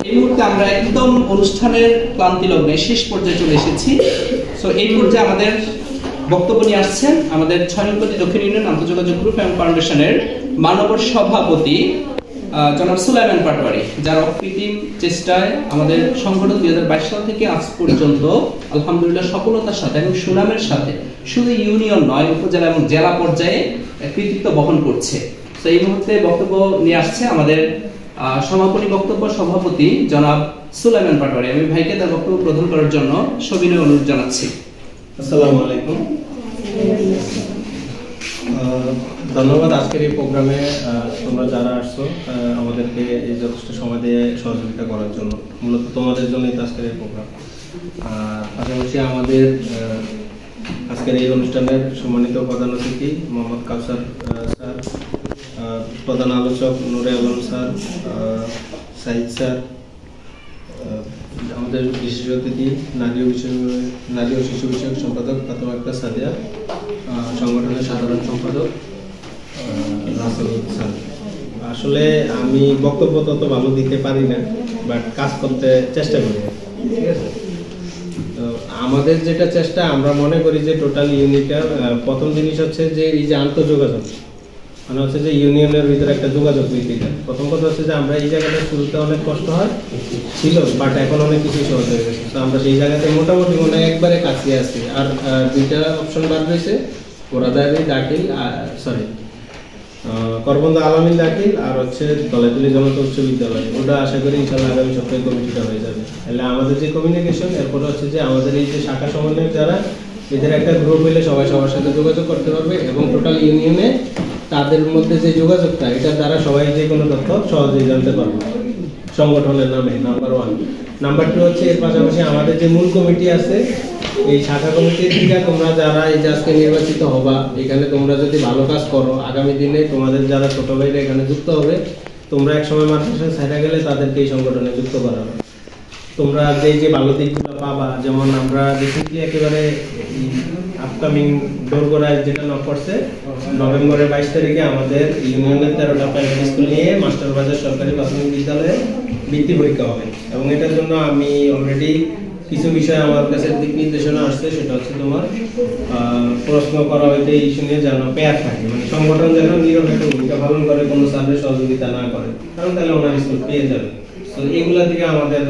এই মুহূর্তে আমরা একদম অনুষ্ঠানের ক্লান্তি লগ্নে শেষ পর্যায়ে চলে এসেছি। সো এই পর্যায়ে আমাদের বক্তব্য নিয়ে আসছেন আমাদের ৬ নং দক্ষিণ ইউনিয়ন আন্তঃযোগাযোগ গ্রুপ এবং ফাউন্ডেশনের মানবর সভাপতি জনাব সুলাইমান পাটোয়ারি, যার অকৃত্রিম চেষ্টায় আমাদের সংগঠন ২০২২ সাল থেকে আজ পর্যন্ত আলহামদুলিল্লাহ সফলতার সাথে এবং সুনামের সাথে শুধু ইউনিয়ন নয়, উপজেলা এবং জেলা পর্যায়ে কৃতিত্ব বহন করছে। তো এই মুহূর্তে বক্তব্য নিয়ে আসছে আমাদের সমাপনী বক্তব্য সভাপতি জনাব সুলাইমান পাটোয়ারি। আমি ভাইকে তার বক্তব্য প্রদান করার জন্য সবিনয় অনুরোধ জানাচ্ছি। আসসালামু আলাইকুম। ধন্যবাদ আজকের এই প্রোগ্রামে তোমরা যারা আসছো আমাদেরকে এই যথেষ্ট সময় দিয়ে সহযোগিতা করার জন্য। মূলত তোমাদের জন্যই তো আজকের এই প্রোগ্রাম। আর পাশাপাশি আমাদের আজকের এই অনুষ্ঠানের সম্মানিত প্রধান অতিথি মোহাম্মদ কাউসার স্যার, প্রধান আলোচক নুরে আলম স্যার, সাইদ স্যার, আমাদের বিশেষ অতিথি নারী ও শিশু বিষয়ক সম্পাদক ফাতেমা আক্তার সাদিয়া, সংগঠনের সাধারণ সম্পাদক রাসেল স্যার। আসলে আমি বক্তব্য তত ভালো দিতে পারি না, বাট কাজ করতে চেষ্টা করি, ঠিক আছে? তো আমাদের যেটা চেষ্টা, আমরা মনে করি যে টোটাল ইউনিটটা প্রথম জিনিস হচ্ছে যে এই যে আন্তঃযোগাযোগ, মানে হচ্ছে যে ইউনিয়নের ভিতরে একটা যোগাযোগ বৃদ্ধিটা। প্রথম কথা হচ্ছে যে আমরা এই জায়গাটা শুরুতে অনেক কষ্ট ছিল, বাট এখন অনেক কিছু সহজ হয়ে গেছে। তো আমরা সেই জায়গাতে মোটামুটি মনে একবারে কাছে আসছি। আর দুইটা অপশন বাদ রয়েছে, কোরাদারি দাখিল, করবন্দা আলামিন দাখিল, আর হচ্ছে দলাইতুলি জনতা উচ্চ বিদ্যালয়। ওটা আশা করি ইনশাল্লাহ আগামী সপ্তাহে কমিটিটা হয়ে যাবে। তাহলে আমাদের যে কমিউনিকেশন, এরপরে হচ্ছে যে আমাদের এই যে শাখা সমন্বয়ক যারা, এদের একটা গ্রুপ হলে সবাই সবার সাথে যোগাযোগ করতে পারবে এবং টোটাল ইউনিয়নে তাদের মধ্যে যে যোগাযোগটা, এটার দ্বারা সবাই যে কোনো তথ্য সহজেই জানতে পারবে সংগঠনের নামে, নাম্বার 1। নাম্বার 2 হচ্ছে এর পাশাপাশি আমাদের যে মূল কমিটি আছে, এই শাখা কমিটির থেকে তোমরা যারা এই যে আজকে নির্বাচিত হবা, এখানে তোমরা যদি ভালো কাজ করো, আগামী দিনে তোমাদের যারা ছোট ভাইরা এখানে যুক্ত হবে, তোমরা একসময় মাদ্রাসা ছাইড়া গেলে তাদেরকে এই সংগঠনে যুক্ত করা হবে। তোমরা যে ভালো দিকগুলো পাবা, যেমন আমরা রিসেন্টলি একেবারে আপকামিং দোরগোড়ায় যেটা নক করছে, নভেম্বরের 22 তারিখে আমাদের ইউনিয়নের 13টা প্রাইমারি স্কুল নিয়ে মাস্টারবাজার সরকারি প্রাথমিক বিদ্যালয়ে বৃত্তি পরীক্ষা হবে। এবং এটার জন্য আমি অলরেডি কিছু বিষয় আমার কাছে দিক নির্দেশনা আসছে। সেটা হচ্ছে তোমার প্রশ্ন করা হইতে ইস্যু নিয়ে যেন পেয়ার থাকে, মানে সংগঠন যেন নীরব একটা ভূমিকা পালন করে, কোনো সার্ভিস সহযোগিতা না করে, কারণ তাহলে ওনার স্কুল পেয়ে যাবে। তো এইগুলা থেকে আমাদের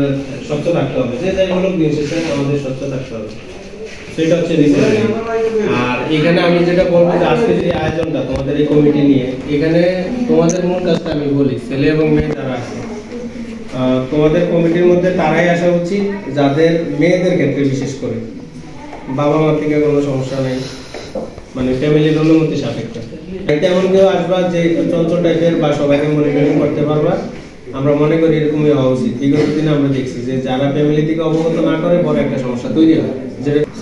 স্বচ্ছ থাকতে হবে, যে যাই হলো দিন শেষে আমাদের স্বচ্ছ থাকতে হবে, সেটা হচ্ছে রিসেন্ট। আর এখানে আমি যেটা বলবো যে আজকে যে আয়োজনটা তোমাদের এই কমিটি নিয়ে, এখানে তোমাদের মূল কাজটা আমি বলি, ছেলে এবং মেয়ে যারা আছে তোমাদের কমিটির মধ্যে তারাই আসা উচিত যাদের মেয়েদের ক্ষেত্রে বিশেষ করে বাবা মা থেকে কোনো সমস্যা নেই, মানে ফ্যামিলির অনুমতি সাপেক্ষে। এটা এমন কেউ আসবা যে চঞ্চল টাইপের বা সবাইকে মনিটরিং করতে পারবা, আমরা মনে করি এরকমই হওয়া উচিত। বিগত দিনে আমরা দেখছি যে যারা ফ্যামিলি থেকে অবগত না করে পরে একটা সমস্যা তৈরি হয়।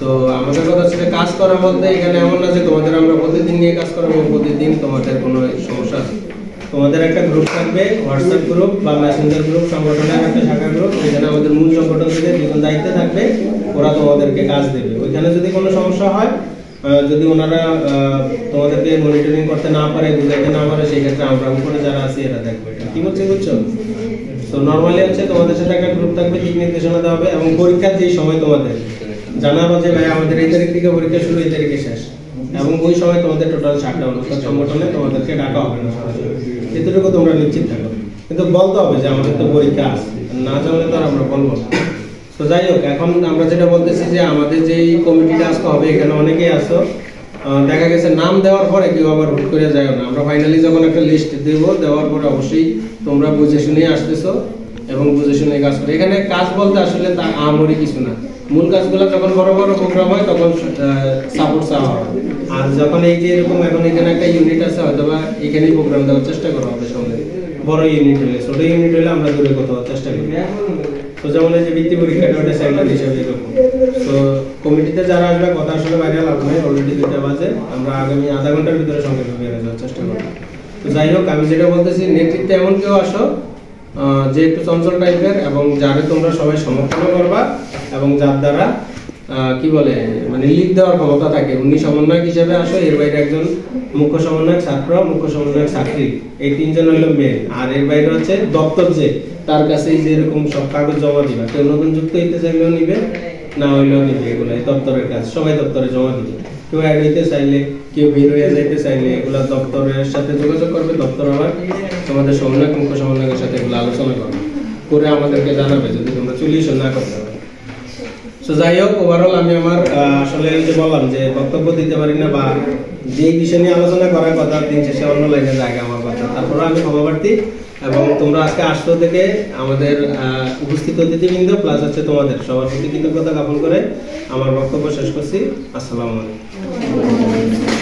তো আমাদের কথা হচ্ছে কাজ করার মধ্যে এখানে এমন না যে তোমাদের আমরা প্রতিদিন নিয়ে কাজ করাবো, প্রতিদিন তোমাদের কোনো সমস্যা আছে। তোমাদের একটা গ্রুপ থাকবে, হোয়াটসঅ্যাপ গ্রুপ বা মেসেঞ্জার গ্রুপ, সংগঠনের একটা শাখা গ্রুপ, যেখানে আমাদের মূল সংগঠন থেকে দুজন দায়িত্বে থাকবে, ওরা তোমাদেরকে কাজ দেবে। ওইখানে যদি কোনো সমস্যা হয়, যদি ওনারা তোমাদেরকে মনিটরিং করতে না পারে, বুঝাইতে না পারে, সেই ক্ষেত্রে আমরা উপরে যারা আছি এরা দেখবে। কি বলছে বুঝছো? তো নর্মালি হচ্ছে তোমাদের সাথে একটা গ্রুপ থাকবে, দিক নির্দেশনা দেওয়া হবে এবং পরীক্ষার যে সময় তোমাদের জানাবো যে ভাই আমাদের এই তারিখ থেকে পরীক্ষা শুরু, এই তারিখে শেষ, এবং ওই সময় তোমাদের টোটাল শাটডাউন, সংগঠনে তোমাদেরকে ডাকা হবে না। এতটুকু তোমরা নিশ্চিত থাকো, কিন্তু বলতে হবে যে আমাদের তো পরীক্ষা আছে, না জানলে তো আর আমরা বলবো না। তো যাই হোক, এখন আমরা যেটা বলতেছি যে আমাদের যে কমিটিটা আজকে হবে, এখানে অনেকেই আসো, দেখা গেছে নাম দেওয়ার পরে কেউ আবার হুট করে যায় না। আমরা ফাইনালি যখন একটা লিস্ট দেবো, দেওয়ার পরে অবশ্যই তোমরা বুঝে শুনে আসতেছো এবং বুঝে শুনে কাজ করো। এখানে কাজ বলতে আসলে তা আমরি কিছু না, মূল কাজগুলো যখন বড় বড় প্রোগ্রাম হয় তখন সাপোর্ট চাওয়া হয়। আর যখন এই যে এরকম এখন এখানে একটা ইউনিট আছে, হয়তো বা এখানেই প্রোগ্রাম দেওয়ার চেষ্টা করা হবে সঙ্গে। বড় ইউনিট হলে, ছোট ইউনিট হলে আমরা দূরে কোথাও চেষ্টা করি। তো যেমন এই যে বৃত্তি পরীক্ষাটা ওটা সেন্টার হিসাবে এরকম। তো কমিটিতে যারা আসবে, কথা আসলে বাইরে লাভ নেই, অলরেডি 2টা বাজে, আমরা আগামী আধা ঘন্টার ভিতরে সংক্ষেপে বের যাওয়ার চেষ্টা করব। তো যাই হোক, আমি যেটা বলতেছি, নেতৃত্বে এমন কেউ আসো যে একটু চঞ্চল টাইপের এবং যারা তোমরা সবাই সমর্থন করবা এবং যার দ্বারা কি বলে মানে লিড দেওয়ার ক্ষমতা থাকে। উনি সমন্বয়ক হিসেবে আসো, এর বাইরে একজন মুখ্য সমন্বয়ক ছাত্র, মুখ্য সমন্বয়ক ছাত্রী, এই তিনজন হইলো মেন। আর এর বাইরে হচ্ছে দপ্তর, যে তার কাছে যে এরকম সব কাগজ জমা দিবা, কেউ নতুন যুক্ত হইতে চাইলেও নিবে, না হইলেও নিবে। এগুলো দপ্তরের কাজ, সবাই দপ্তরে জমা দিবে। কেউ অ্যাড হইতে চাইলে, কেউ বের হয়ে যাইতে চাইলে এগুলা দপ্তরের সাথে যোগাযোগ করবে। দপ্তর আবার তোমাদের সমন্বয়ক, মুখ্য সমন্বয়কের সাথে এগুলো আলোচনা করবে, করে আমাদেরকে জানাবে যদি তোমরা সলিউশন না করতে পারো। সো যাই হোক, ওভারঅল আমি আমার আসলে এই যে বললাম যে বক্তব্য দিতে পারি না, বা যেই বিষয় নিয়ে আলোচনা করার কথা দিন শেষে অন্য লাইনে জায়গা আমার কথা, তারপরে আমি ক্ষমাপ্রার্থী। এবং তোমরা আজকে আসতো থেকে আমাদের উপস্থিত অতিথিবৃন্দ প্লাস হচ্ছে তোমাদের সবার প্রতি কৃতজ্ঞতা জ্ঞাপন করে আমার বক্তব্য শেষ করছি। আসসালামু আলাইকুম।